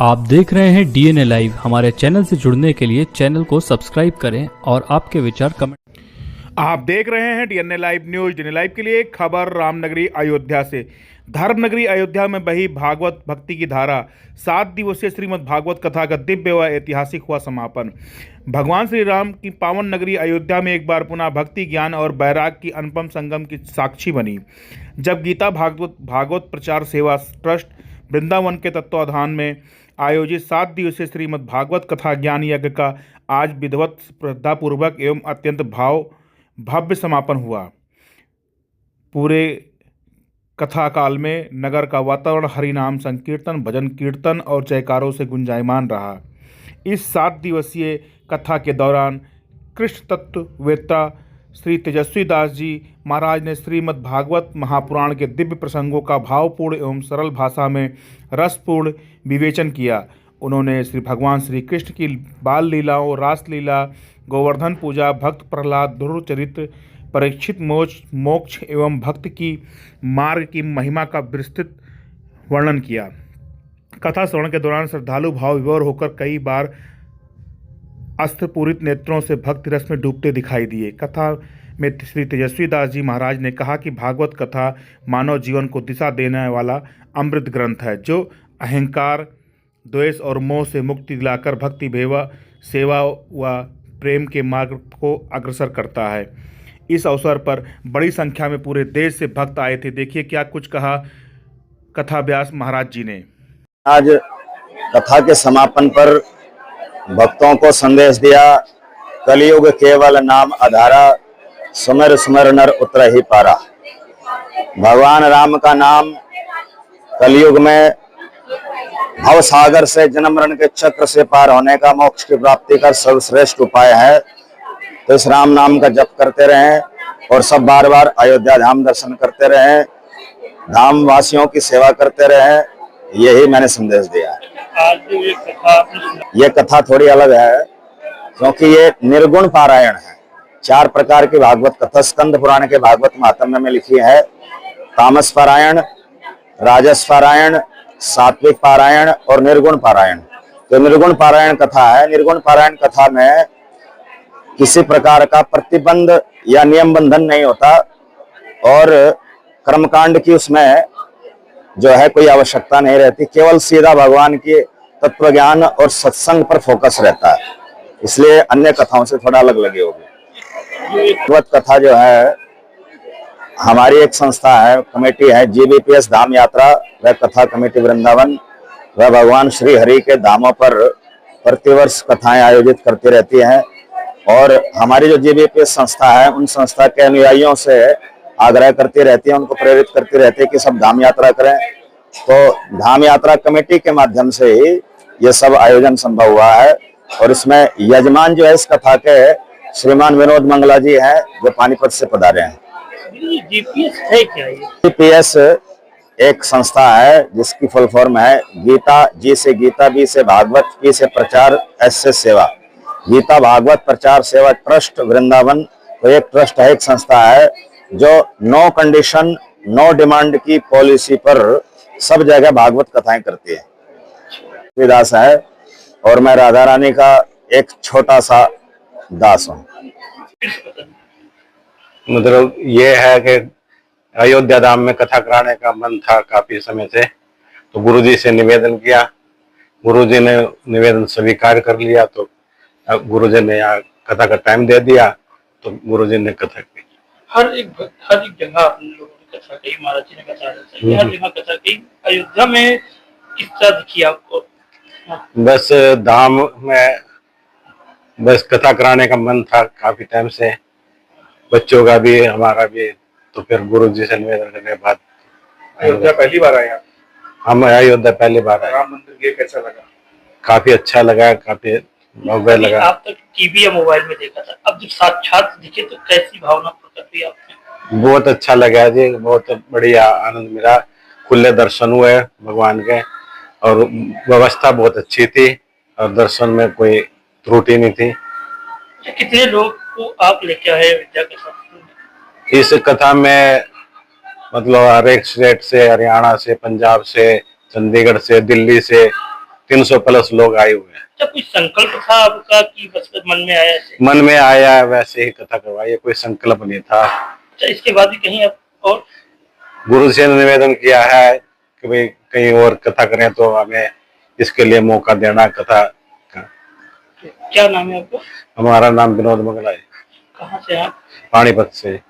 आप देख रहे हैं डीएनए लाइव। हमारे चैनल से जुड़ने के लिए चैनल को सब्सक्राइब करें और आपके विचार कमेंट। आप देख रहे हैं DNA live news. DNA live के लिए खबर रामनगरी अयोध्या से। धर्मनगरी अयोध्या में बही भागवत भक्ति की धारा। 7 दिवसीय श्रीमद् भागवत कथा का दिव्य व ऐतिहासिक हुआ समापन। भगवान श्री राम की पावन नगरी अयोध्या में एक बार पुनः भक्ति, ज्ञान और वैराग की अनुपम संगम की साक्षी बनी, जब गीता भागवत प्रचार सेवा ट्रस्ट वृंदावन के तत्वाधान में आयोजित 7 दिवसीय श्रीमद् भागवत कथा ज्ञान यज्ञ का आज विधिवत, श्रद्धापूर्वक एवं अत्यंत भव्य समापन हुआ। पूरे कथा काल में नगर का वातावरण हरिनाम संकीर्तन, भजन कीर्तन और जयकारों से गुंजायमान रहा। इस 7 दिवसीय कथा के दौरान कृष्ण तत्ववेत्ता श्री तेजस्वी दास जी महाराज ने श्रीमद् भागवत महापुराण के दिव्य प्रसंगों का भावपूर्ण एवं सरल भाषा में रसपूर्ण विवेचन किया। उन्होंने श्री भगवान श्री कृष्ण की बाल लीलाओं, रासलीला, गोवर्धन पूजा, भक्त प्रहलाद, ध्रुव चरित्र, परीक्षित मोक्ष एवं भक्त की मार्ग की महिमा का विस्तृत वर्णन किया। कथा श्रवण के दौरान श्रद्धालु भाव विभोर होकर कई बार अस्त्रपूरित नेत्रों से भक्ति रस में डूबते दिखाई दिए। कथा में श्री तेजस्वी दास जी महाराज ने कहा कि भागवत कथा मानव जीवन को दिशा देने वाला अमृत ग्रंथ है, जो अहंकार, द्वेष और मोह से मुक्ति दिलाकर भक्ति भेव, सेवा व प्रेम के मार्ग को अग्रसर करता है। इस अवसर पर बड़ी संख्या में पूरे देश से भक्त आए थे। देखिए क्या कुछ कहा कथा व्यास महाराज जी ने। आज कथा के समापन पर भक्तों को संदेश दिया, कलयुग केवल नाम आधारा, सुमिर सुमिर नर उतर ही पारा। भगवान राम का नाम कलयुग में भव सागर से, जन्म मरण के चक्र से पार होने का, मोक्ष की प्राप्ति का सर्वश्रेष्ठ उपाय है। तो इस राम नाम का जप करते रहें और सब बार बार अयोध्या धाम दर्शन करते रहें, धाम वासियों की सेवा करते रहें, यही मैंने संदेश दिया है। ये कथा थोड़ी अलग है क्योंकि ये निर्गुण पारायण है। 4 प्रकार की भागवत कथा स्कंद पुराण के भागवत महात्म्य में लिखी है। तामस पारायण, राजस पारायण, सात्विक पारायण और निर्गुण पारायण। जो निर्गुण पारायण कथा है, निर्गुण पारायण कथा में किसी प्रकार का प्रतिबंध या नियम बंधन नहीं होता और कर्मकांड की उसमें जो है कोई आवश्यकता नहीं रहती, केवल सीधा भगवान के तत्व ज्ञान और सत्संग पर फोकस रहता है, इसलिए अन्य कथाओं से थोड़ा अलग लगी होगी। भागवत कथा जो है हमारी एक संस्था है, कमेटी है, जीबीपीएस धाम यात्रा व कथा कमेटी वृंदावन, वह भगवान श्री हरि के धामों पर प्रतिवर्ष कथाएं आयोजित करती रहती हैं। और हमारी जो जीबीपीएस संस्था है, उन संस्था के अनुयायियों से आग्रह करती रहती है, उनको प्रेरित करती रहती है कि सब धाम यात्रा करें। तो धाम यात्रा कमेटी के माध्यम से ही ये सब आयोजन संभव हुआ है। और इसमें यजमान जो है इस कथा के श्रीमान विनोद मंगला जी हैं, जो पानीपत से पधारे हैं। जीपीएस है क्या? जीपीएस एक संस्था है जिसकी फुल फॉर्म है गीता, जी से गीता, बी से भागवत, पी से प्रचार, एस से सेवा। गीता भागवत प्रचार सेवा ट्रस्ट वृंदावन तो एक ट्रस्ट है, एक संस्था है जो नो कंडीशन नो डिमांड की पॉलिसी पर सब जगह भागवत कथाएं करती है। विदास है और मैं राधा रानी का एक छोटा सा दास हूँ। मतलब ये है कि अयोध्या धाम में कथा कराने का मन था काफी समय से, तो गुरुजी से निवेदन किया, गुरुजी ने निवेदन स्वीकार कर लिया। तो गुरुजी ने यहाँ कथा का टाइम दे दिया, तो गुरुजी ने कथा की। हर एक जगह हम लोगों ने कथा की, महाराज जी ने कथा की, हर जगह कथा की। अयोध्या में इस तरह किया आपको? बस धाम में बस कथा कराने का मन था काफी टाइम से, बच्चों का भी हमारा भी। तो फिर गुरुजी से निवेदन करने के बाद अयोध्या पहली बार आए हम अयोध्या पहली बार आए। राम मंदिर गए, कैसा लगा? काफी अच्छा लगा, काफी भव्य लगा। आप तक टीवी या मोबाइल में देखा था, अब जब साक्षात दिखे तो कैसी भावना प्रकट हुई आपने? बहुत अच्छा लगा जी, बहुत बढ़िया आनंद मिला। खुले दर्शन हुए भगवान के और व्यवस्था बहुत अच्छी थी और दर्शन में कोई त्रुटि नहीं थी। कितने लोग को आप लेके आए विद्या के साथ? इस कथा में मतलब हर एक स्टेट से, हरियाणा से, पंजाब से, चंडीगढ़ से, दिल्ली से 300 प्लस लोग आए हुए हैं। अच्छा, कोई संकल्प था आपका कि बस मन में आया ऐसे? मन में आया वैसे ही कथा करवाई, कोई संकल्प नहीं था। अच्छा, इसके बाद भी कहीं आप और गुरु जी ने निवेदन किया है कि भाई कहीं और कथा करें तो हमें इसके लिए मौका देना कथा का। क्या नाम है आपका? हमारा नाम विनोद मंगला है। कहाँ से आप? पानीपत से।